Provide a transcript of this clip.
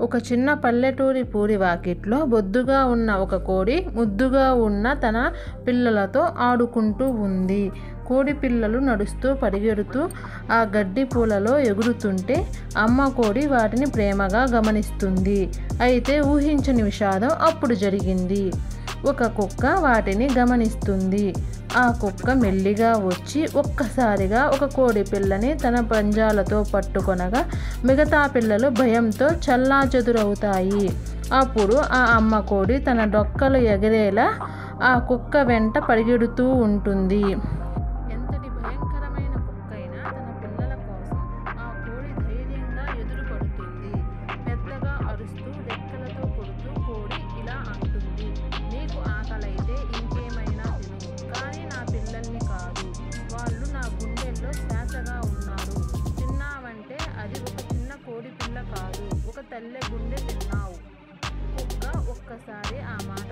ఒక చిన్న పల్లెటూరి పూరి వాకిట్లో బొద్దుగా ఉన్న ఒక కోడి ముద్దుగా ఉన్న తన పిల్లలతో ఆడుకుంటూ ఉంది. కోడి పిల్లలు నడుస్తూ పరిగెడుతూ ఆ గడ్డి పూలలో ఎగురుతుంటే అమ్మ కోడి వాటిని ప్రేమగా గమనిస్తుంది. అయితే ఊహించని విషాదం అప్పుడు జరిగింది. ఒక కుక్క వాటిని గమనిస్తుంది. ఆ కుక్క మెల్లిగా వచ్చి ఒక్కసారిగా ఒక కోడి పిల్లని తన పంజాలతో పట్టుకొనగా మిగతా పిల్లలు భయంతో చెల్లాచెదురవుతాయి. అప్పుడు ఆ అమ్మ కోడి తన డొక్కలు ఎగిరేలా ఆ కుక్క వెంట పరిగెడుతూ ఉంటుంది. ఎంతటి భయంకరమైన కుక్కైనా తన పిల్లల కోసం ఆ కోడి ధైర్యంగా ఎదురుపడుతుంది. పెద్దగా అరుస్తూ రెక్కలతో కొడుతూ కోడి ఇలా అంటుంది, నీకు ఆకలైతే ఇంకేమైనా తిను, కానీ నా పిల్లల్ని కాదు. వాళ్ళు నా గుండెల్లో శ్వాసగా ఉన్నారు. తిన్నావంటే అది ఒక చిన్న కోడి పిల్ల కాదు, ఒక తల్లె గుండె తిన్నావు. కుక్క ఒక్కసారి ఆ మాట